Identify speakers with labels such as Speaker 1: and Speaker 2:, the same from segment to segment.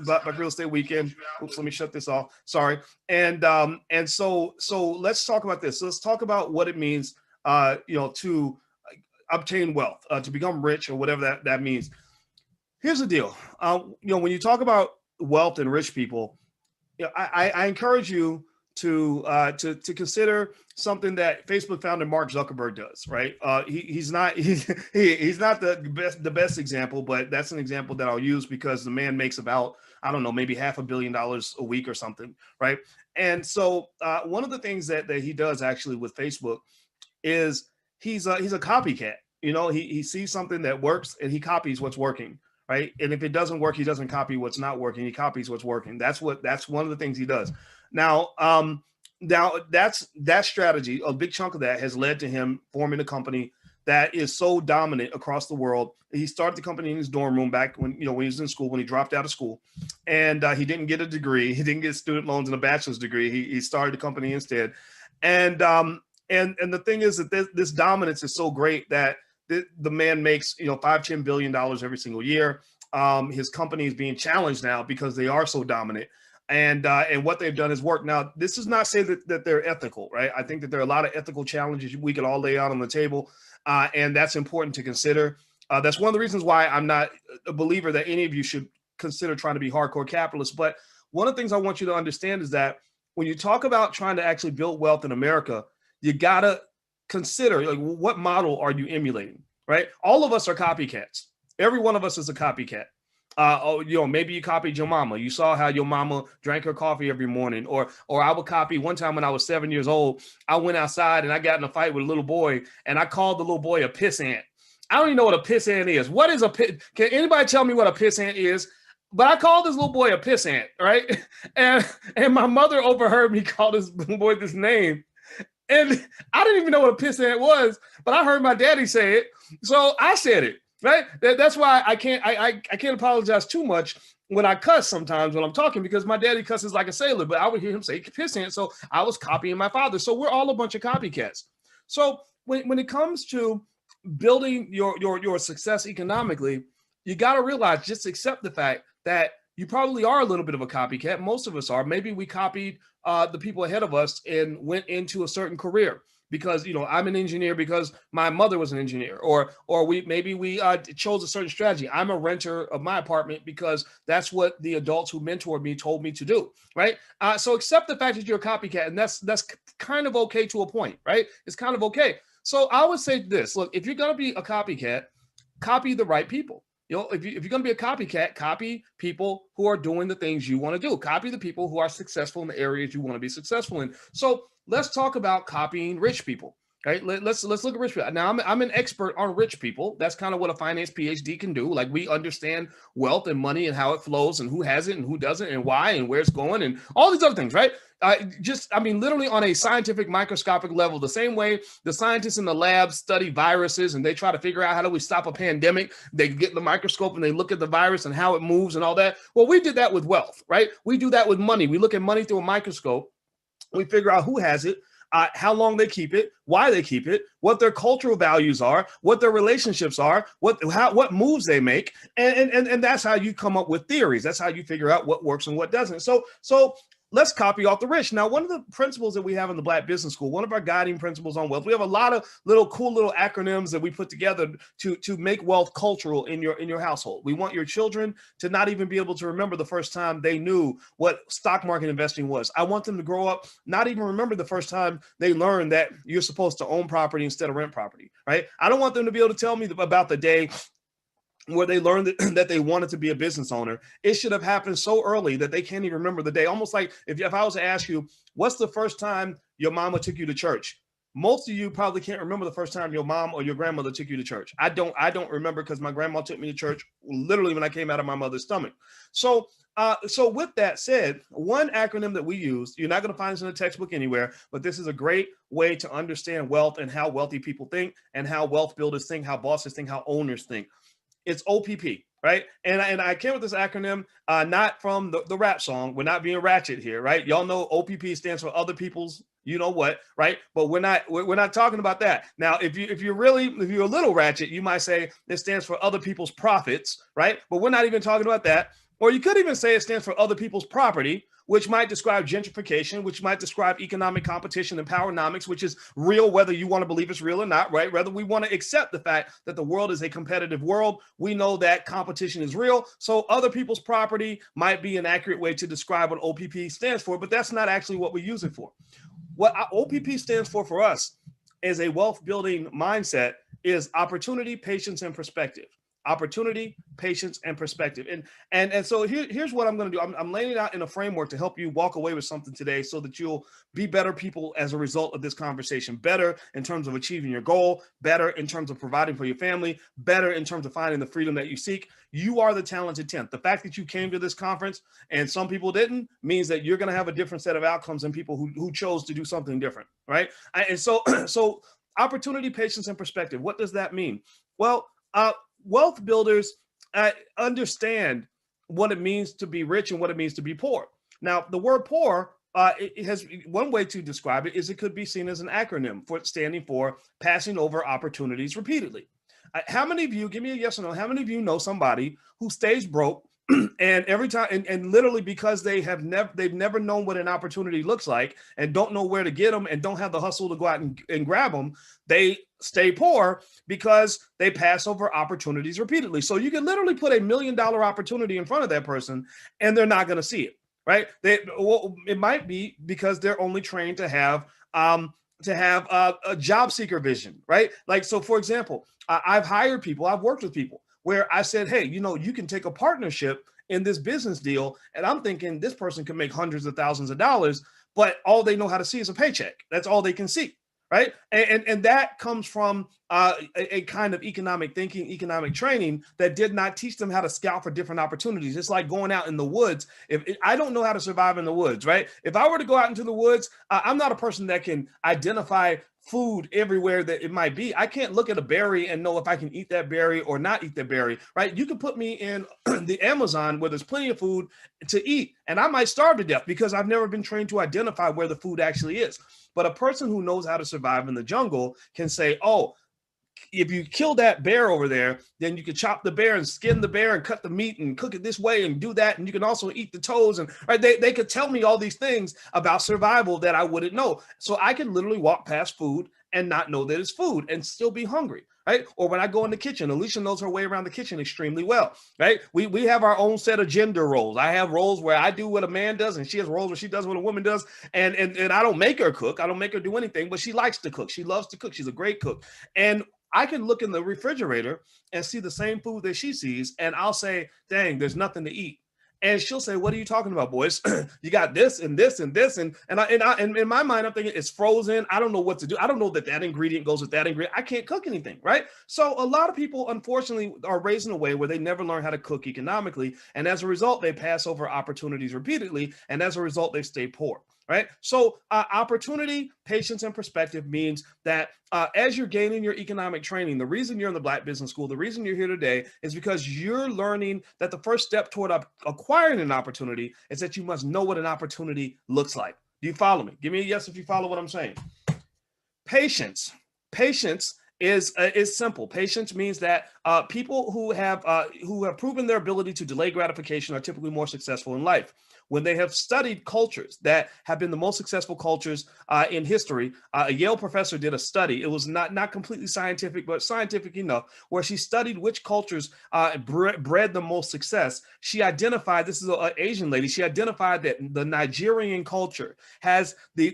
Speaker 1: Black Real Estate Weekend. Oops, let me shut this off. Sorry. And so let's talk about this. So let's talk about what it means, to obtain wealth, to become rich, or whatever that means. Here's the deal. When you talk about wealth and rich people, I encourage you to consider something that Facebook founder Mark Zuckerberg does. Right? He's not the best example, but that's an example that I'll use because the man makes about, I don't know, maybe $500 million a week or something. Right? And so one of the things that he does actually with Facebook is he's a copycat. He sees something that works and he copies what's working. Right. And if it doesn't work, he doesn't copy what's not working. He copies what's working. That's one of the things he does. Now that strategy, a big chunk of that has led to him forming a company that is so dominant across the world. He started the company in his dorm room back when he was in school, when he dropped out of school, and he didn't get a degree. He didn't get student loans and a bachelor's degree. He started the company instead. And the thing is that this dominance is so great that the man makes $5-10 billion every single year. His company is being challenged now because they are so dominant, and what they've done is work. Now, this does not say that they're ethical, right? I think that there are a lot of ethical challenges we could all lay out on the table, and that's important to consider. That's one of the reasons why I'm not a believer that any of you should consider trying to be hardcore capitalists. But one of the things I want you to understand is that when you talk about trying to actually build wealth in America, you gotta consider, like, what model are you emulating, right? All of us are copycats. Every one of us is a copycat. Maybe you copied your mama. You saw how your mama drank her coffee every morning, or I would copy. One time when I was 7 years old, I went outside and I got in a fight with a little boy, and I called the little boy a pissant. I don't even know what a pissant is. What is a piss? Can anybody tell me what a pissant is? But I called this little boy a pissant, right? And my mother overheard me call this little boy this name. And I didn't even know what a pissant was, but I heard my daddy say it, so I said it, right? That's why I can't apologize too much when I cuss sometimes when I'm talking, because my daddy cusses like a sailor, but I would hear him say pissant, so I was copying my father. So we're all a bunch of copycats. So when it comes to building your success economically, you got to realize, just accept the fact that you probably are a little bit of a copycat. Most of us are. Maybe we copied the people ahead of us and went into a certain career because, I'm an engineer because my mother was an engineer, or we chose a certain strategy. I'm a renter of my apartment because that's what the adults who mentored me told me to do, right? So accept the fact that you're a copycat, and that's kind of okay to a point, right? It's kind of okay. So I would say this: look, if you're going to be a copycat, copy the right people. If you're going to be a copycat, copy people who are doing the things you want to do. Copy the people who are successful in the areas you want to be successful in. So let's talk about copying rich people, right? Let's look at rich people. Now, I'm an expert on rich people. That's kind of what a finance PhD can do. Like, we understand wealth and money and how it flows and who has it and who doesn't and why and where it's going and all these other things, right? Literally on a scientific microscopic level, the same way the scientists in the lab study viruses and they try to figure out how do we stop a pandemic. They get the microscope and they look at the virus and how it moves and all that. Well, we did that with wealth, right? We do that with money. We look at money through a microscope. We figure out who has it, how long they keep it, why they keep it, what their cultural values are, what their relationships are, what moves they make, and that's how you come up with theories. That's how you figure out what works and what doesn't. So let's copy off the rich. Now, one of the principles that we have in the Black Business School, one of our guiding principles on wealth, we have a lot of cool little acronyms that we put together to make wealth cultural in your household. We want your children to not even be able to remember the first time they knew what stock market investing was. I want them to grow up not even remember the first time they learned that you're supposed to own property instead of rent property, right? I don't want them to be able to tell me about the day where they learned that they wanted to be a business owner. It should have happened so early that they can't even remember the day. Almost like if I was to ask you, what's the first time your mama took you to church? Most of you probably can't remember the first time your mom or your grandmother took you to church. I don't remember, because my grandma took me to church literally when I came out of my mother's stomach. So with that said, one acronym that we use, you're not going to find this in a textbook anywhere, but this is a great way to understand wealth and how wealthy people think and how wealth builders think, how bosses think, how owners think. It's OPP, right? And I came with this acronym not from the rap song. We're not being ratchet here, right? Y'all know OPP stands for other people's, you know what, right? But we're not talking about that. Now, if you're a little ratchet, you might say it stands for other people's profits, right? But we're not even talking about that. Or you could even say it stands for other people's property, which might describe gentrification, which might describe economic competition and powernomics, which is real, whether you want to believe it's real or not, right? Whether we want to accept the fact that the world is a competitive world, we know that competition is real. So other people's property might be an accurate way to describe what OPP stands for, but that's not actually what we use it for. What OPP stands for us as a wealth building mindset is opportunity, patience, and perspective. Opportunity, patience, and perspective. And so here's what I'm going to do. I'm laying it out in a framework to help you walk away with something today so that you'll be better people as a result of this conversation. Better in terms of achieving your goal, better in terms of providing for your family, better in terms of finding the freedom that you seek. You are the talented 10th. The fact that you came to this conference and some people didn't means that you're going to have a different set of outcomes than people who chose to do something different, right? And so opportunity, patience, and perspective. What does that mean? Well, wealth builders understand what it means to be rich and what it means to be poor. Now, the word poor, it has one way to describe it is it could be seen as an acronym for standing for passing over opportunities repeatedly. How many of you, give me a yes or no, how many of you know somebody who stays broke and every time and literally because they've never known what an opportunity looks like and don't know where to get them and don't have the hustle to go out and grab them, they stay poor because they pass over opportunities repeatedly. So you can literally put $1 million opportunity in front of that person and they're not going to see it, right? It might be because they're only trained to have a job seeker vision, right? Like, so for example, I've hired people, I've worked with people where I said, hey, you can take a partnership in this business deal. And I'm thinking this person can make hundreds of thousands of dollars, but all they know how to see is a paycheck. That's all they can see, right? And that comes from a kind of economic thinking, economic training that did not teach them how to scout for different opportunities. It's like going out in the woods. If I don't know how to survive in the woods, right? If I were to go out into the woods, I'm not a person that can identify food everywhere that it might be. I can't look at a berry and know if I can eat that berry or not eat that berry, right? You can put me in the Amazon where there's plenty of food to eat and I might starve to death because I've never been trained to identify where the food actually is. But a person who knows how to survive in the jungle can say, oh, if you kill that bear over there, then you can chop the bear and skin the bear and cut the meat and cook it this way and do that. And you can also eat the toes. And right, they could tell me all these things about survival that I wouldn't know. So I can literally walk past food and not know that it's food and still be hungry. Right. Or when I go in the kitchen, Alicia knows her way around the kitchen extremely well. Right. We have our own set of gender roles. I have roles where I do what a man does and she has roles where she does what a woman does. And I don't make her cook. I don't make her do anything, but she likes to cook. She loves to cook. She's a great cook. And I can look in the refrigerator and see the same food that she sees. And I'll say, dang, there's nothing to eat. And she'll say, what are you talking about, Boyce? You got this and this and this. And in my mind, I'm thinking it's frozen. I don't know what to do. I don't know that ingredient goes with that ingredient. I can't cook anything, right? So a lot of people, unfortunately, are raised in a way where they never learn how to cook economically. And as a result, they pass over opportunities repeatedly. And as a result, they stay poor. Right. So opportunity, patience, and perspective means that as you're gaining your economic training, the reason you're in the Black Business School, the reason you're here today is because you're learning that the first step toward acquiring an opportunity is that you must know what an opportunity looks like. Do you follow me? Give me a yes if you follow what I'm saying. Patience is simple. Patience means that people who have proven their ability to delay gratification are typically more successful in life. When they have studied cultures that have been the most successful cultures in history, a Yale professor did a study. It was not completely scientific, but scientific enough, where she studied which cultures bred the most success. She identified, this is an Asian lady, she identified that the Nigerian culture has the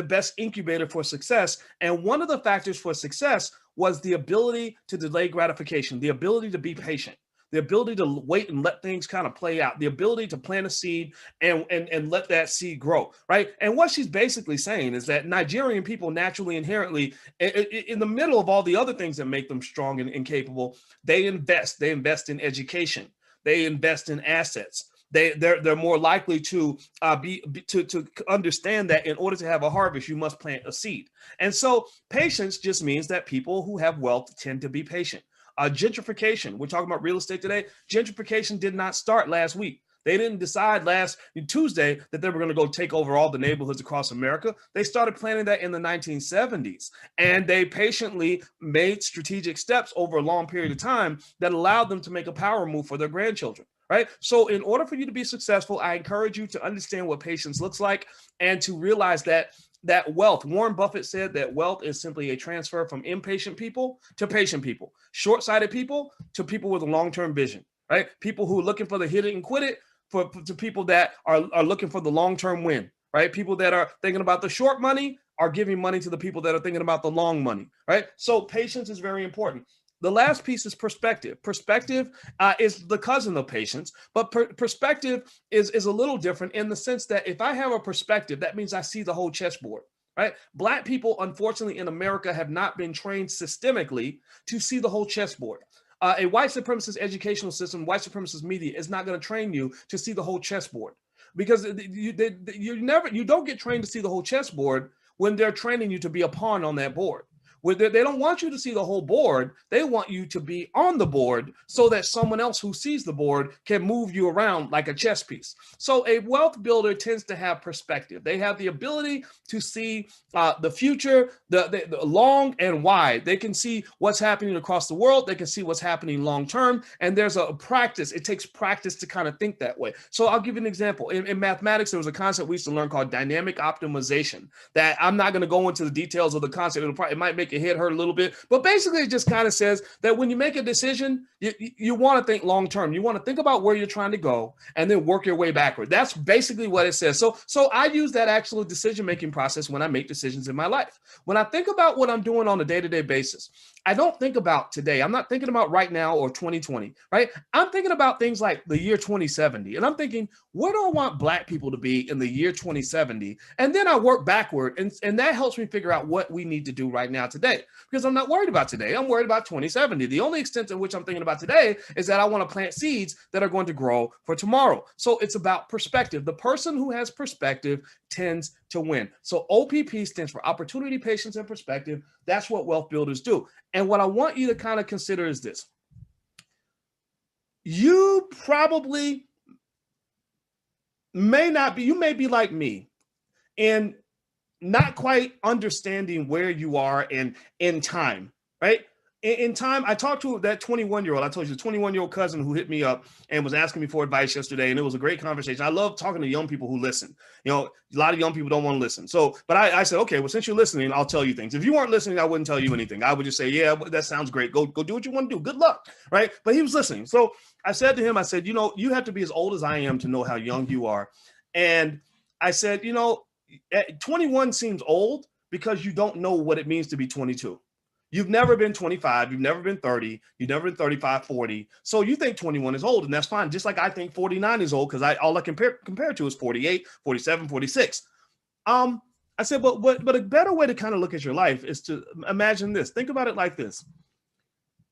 Speaker 1: best incubator for success. And one of the factors for success was the ability to delay gratification, the ability to be patient, the ability to wait and let things kind of play out, the ability to plant a seed and let that seed grow, right? And what she's basically saying is that Nigerian people naturally, inherently, in the middle of all the other things that make them strong and capable, they invest in education, they invest in assets. They're more likely to to understand that in order to have a harvest, you must plant a seed. And so patience just means that people who have wealth tend to be patient. Gentrification, we're talking about real estate today. Gentrification did not start last week. They didn't decide last Tuesday that they were going to go take over all the neighborhoods across America. They started planning that in the 1970s. And they patiently made strategic steps over a long period of time that allowed them to make a power move for their grandchildren. right? So in order for you to be successful, I encourage you to understand what patience looks like and to realize that wealth, Warren Buffett said that wealth is simply a transfer from impatient people to patient people, short-sighted people to people with a long-term vision, right? People who are looking for the hit it and quit it to people that are looking for the long-term win, right? People that are thinking about the short money are giving money to the people that are thinking about the long money, right? So patience is very important. The last piece is perspective. Perspective is the cousin of patience, but perspective is a little different in the sense that if I have a perspective, that means I see the whole chessboard, right? Black people, unfortunately, in America have not been trained systemically to see the whole chessboard. A white supremacist educational system, white supremacist media is not going to train you to see the whole chessboard because you don't get trained to see the whole chessboard when they're training you to be a pawn on that board. They don't want you to see the whole board. They want you to be on the board so that someone else who sees the board can move you around like a chess piece. So a wealth builder tends to have perspective. They have the ability to see the future, the long and wide. They can see what's happening across the world. They can see what's happening long term. And there's a practice. It takes practice to kind of think that way. So I'll give you an example. In mathematics, there was a concept we used to learn called dynamic optimization that I'm not going to go into the details of the concept. It might make your head hurt a little bit, but basically it just kind of says that when you make a decision, you want to think long term. You want to think about where you're trying to go and then work your way backward. That's basically what it says. So I use that actual decision making process when I make decisions in my life. When I think about what I'm doing on a day-to-day basis, I don't think about today. I'm not thinking about right now or 2020, right? I'm thinking about things like the year 2070. And I'm thinking, where do I want Black people to be in the year 2070? And then I work backward. And that helps me figure out what we need to do right now today. Because I'm not worried about today. I'm worried about 2070. The only extent in which I'm thinking about today is that I want to plant seeds that are going to grow for tomorrow. So it's about perspective. The person who has perspective tends to win. So OPP stands for opportunity, patience, and perspective. That's what wealth builders do. And what I want you to kind of consider is this. You probably you may be like me and not quite understanding where you are in time, right? In time, I talked to that 21-year-old. I told you the 21-year-old cousin who hit me up and was asking me for advice yesterday, and it was a great conversation. I love talking to young people who listen. You know, a lot of young people don't want to listen. So, but I said, okay, well, since you're listening, I'll tell you things. If you weren't listening, I wouldn't tell you anything. I would just say, yeah, that sounds great. Go do what you want to do. Good luck, right? But he was listening. So I said to him, I said, you have to be as old as I am to know how young you are. And I said, 21 seems old because you don't know what it means to be 22. You've never been 25. You've never been 30. You've never been 35, 40. So you think 21 is old, and that's fine. Just like I think 49 is old because all I compare to is 48, 47, 46. I said, but a better way to kind of look at your life is to imagine this. Think about it like this.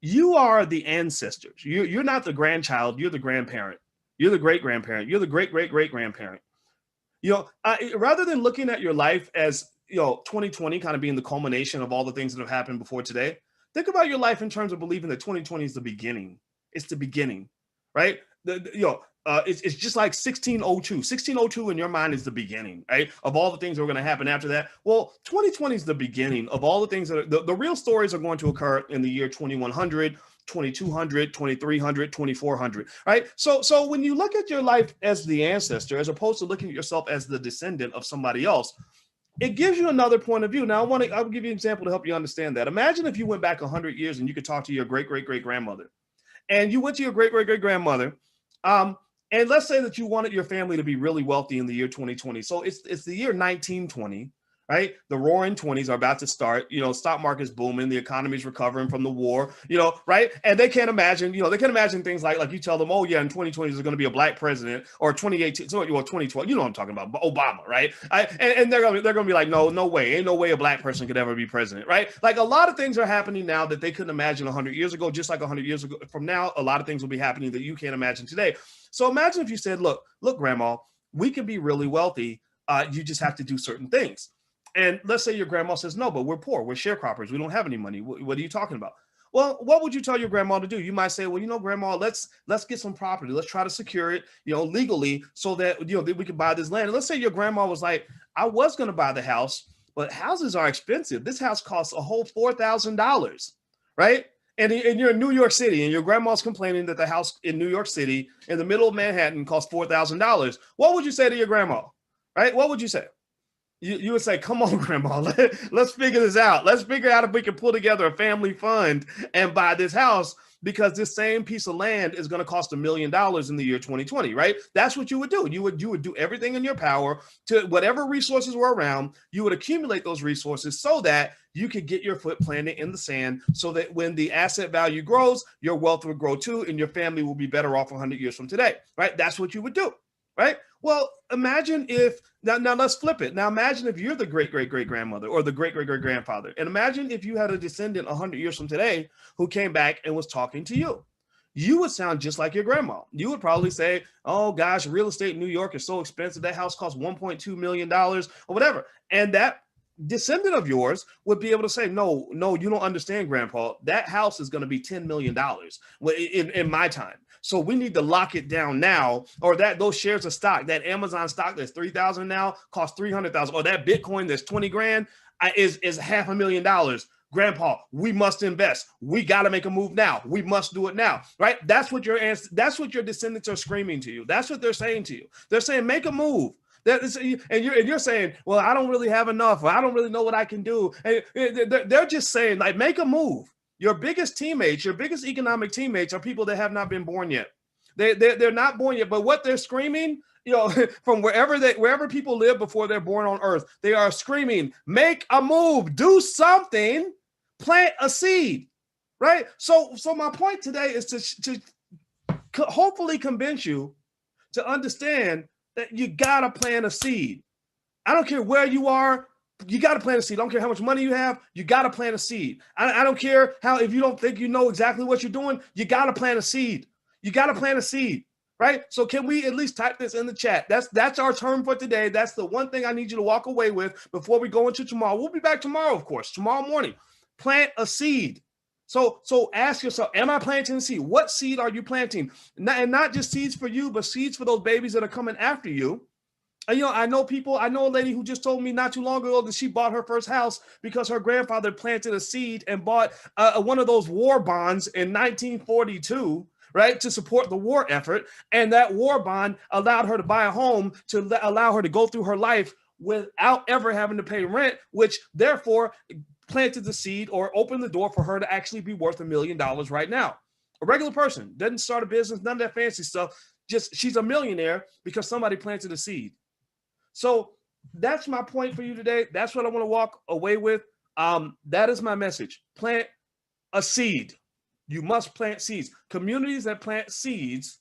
Speaker 1: You are the ancestors. You're not the grandchild. You're the grandparent. You're the great-grandparent. You're the great-great-great-grandparent. Rather than looking at your life as 2020 kind of being the culmination of all the things that have happened before today, think about your life in terms of believing that 2020 is the beginning. It's the beginning, right? It's just like 1602. 1602 in your mind is the beginning, right? Of all the things that are going to happen after that. Well, 2020 is the beginning of all the things that the real stories are going to occur in the year 2100, 2200, 2300, 2400, right? So when you look at your life as the ancestor, as opposed to looking at yourself as the descendant of somebody else, it gives you another point of view. Now, I'll give you an example to help you understand that. Imagine if you went back 100 years and you could talk to your great-great-great-grandmother. And you went to your great-great-great-grandmother, and let's say that you wanted your family to be really wealthy in the year 2020. So it's the year 1920, right? The roaring 20s are about to start. Stock market's booming, the economy's recovering from the war, right? And they can't imagine, things like you tell them, oh yeah, in 2020 there's going to be a Black president, or 2018, or 2012, you know what I'm talking about, Obama, right? And they're gonna be like, no way, ain't no way a Black person could ever be president, right? Like a lot of things are happening now that they couldn't imagine 100 years ago, just like 100 years ago from now, a lot of things will be happening that you can't imagine today. So imagine if you said, look, Grandma, we can be really wealthy. You just have to do certain things. And let's say your grandma says, no, but we're poor. We're sharecroppers. We don't have any money. What are you talking about? Well, what would you tell your grandma to do? You might say, well, Grandma, let's get some property. Let's try to secure it, legally so that, that we can buy this land. And let's say your grandma was like, I was going to buy the house, but houses are expensive. This house costs a whole $4,000, right? and you're in New York City, and your grandma's complaining that the house in New York City in the middle of Manhattan costs $4,000, what would you say to your grandma? Right? What would you say? You would say, come on, grandma, let's figure this out. Let's figure out if we can pull together a family fund and buy this house, because this same piece of land is going to cost $1 million in the year 2020, right? That's what you would do. You would do everything in your power to whatever resources were around. You would accumulate those resources so that you could get your foot planted in the sand, so that when the asset value grows, your wealth will grow too, and your family will be better off 100 years from today, right? That's what you would do, right? Well, imagine if, now let's flip it. Now imagine if you're the great-great-great-grandmother or the great-great-great-grandfather, and imagine if you had a descendant 100 years from today who came back and was talking to you. You would sound just like your grandma. You would probably say, oh gosh, real estate in New York is so expensive. That house costs $1.2 million or whatever. And that descendant of yours would be able to say, no, you don't understand, Grandpa. That house is going to be $10 million in my time. So we need to lock it down now, or that those shares of stock, that Amazon stock that's 3,000 now costs 300,000, or that Bitcoin that's 20 grand is $500,000. Grandpa, we must invest. We got to make a move now. We must do it now, right? That's what your descendants are screaming to you. That's what they're saying to you. They're saying, make a move. And you're saying, well, I don't really have enough, or I don't really know what I can do. And they're just saying, like, make a move. Your biggest teammates, your biggest economic teammates are people that have not been born yet. They're not born yet, but what they're screaming, from wherever people live before they're born on earth, they are screaming, make a move, do something, plant a seed, right? So my point today is to hopefully convince you to understand that you got to plant a seed. I don't care where you are. You got to plant a seed. I don't care how much money you have. You got to plant a seed. I don't care if you don't think you know exactly what you're doing, you got to plant a seed. You got to plant a seed, right? So can we at least type this in the chat? That's our term for today. That's the one thing I need you to walk away with before we go into tomorrow. We'll be back tomorrow, of course, tomorrow morning. Plant a seed. So ask yourself, am I planting a seed? What seed are you planting? And not just seeds for you, but seeds for those babies that are coming after you. And, I know a lady who just told me not too long ago that she bought her first house because her grandfather planted a seed and bought one of those war bonds in 1942, right, to support the war effort. And that war bond allowed her to buy a home to allow her to go through her life without ever having to pay rent, which therefore planted the seed or opened the door for her to actually be worth $1 million right now. A regular person doesn't start a business, none of that fancy stuff. Just she's a millionaire because somebody planted a seed. So that's my point for you today. That's what I want to walk away with. That is my message. Plant a seed. You must plant seeds. Communities that plant seeds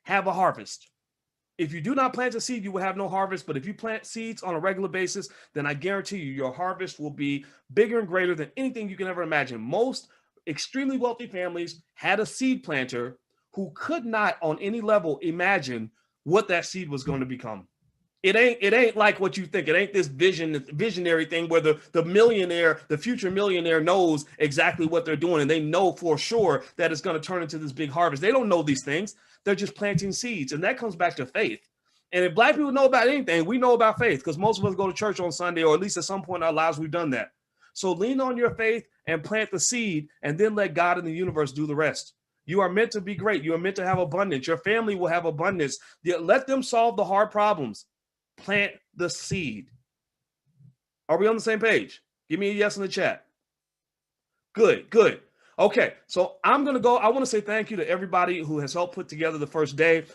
Speaker 1: have a harvest. If you do not plant a seed, you will have no harvest. But if you plant seeds on a regular basis, then I guarantee you your harvest will be bigger and greater than anything you can ever imagine. Most extremely wealthy families had a seed planter who could not on any level imagine what that seed was going to become. It ain't like what you think. It ain't this visionary thing where the future millionaire knows exactly what they're doing and they know for sure that it's going to turn into this big harvest. They don't know these things. They're just planting seeds. And that comes back to faith. And if Black people know about anything, we know about faith because most of us go to church on Sunday, or at least at some point in our lives, we've done that. So lean on your faith and plant the seed and then let God and the universe do the rest. You are meant to be great. You are meant to have abundance. Your family will have abundance. Let them solve the hard problems. Plant the seed. Are we on the same page? Give me a yes in the chat. Good. Okay, so I'm going to go. I want to say thank you to everybody who has helped put together the first day.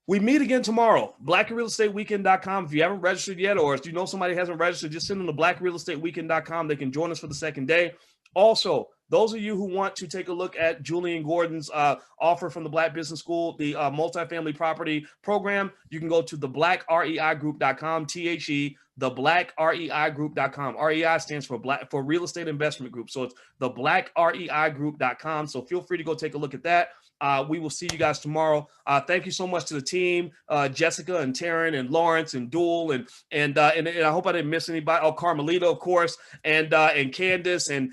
Speaker 1: We meet again tomorrow, BlackRealEstateWeekend.com. If you haven't registered yet, or if you know somebody hasn't registered, just send them to BlackRealEstateWeekend.com. They can join us for the second day. Also, those of you who want to take a look at Julian Gordon's offer from the Black Business School, the multifamily property program, you can go to theblackreigroup.com, THE, theblackreigroup.com. REI stands for Real Estate Investment Group. So it's theblackreigroup.com. So feel free to go take a look at that. We will see you guys tomorrow. Thank you so much to the team, Jessica and Taryn and Lawrence and Duel and I hope I didn't miss anybody. Oh, Carmelita, of course, and Candace and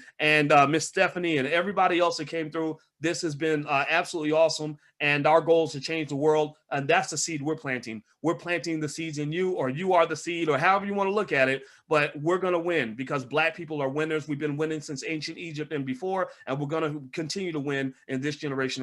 Speaker 1: Miss Stephanie and everybody else that came through. This has been absolutely awesome. And our goal is to change the world. And that's the seed we're planting. We're planting the seeds in you, or you are the seed, or however you want to look at it. But we're going to win because Black people are winners. We've been winning since ancient Egypt and before, and we're going to continue to win in this generation.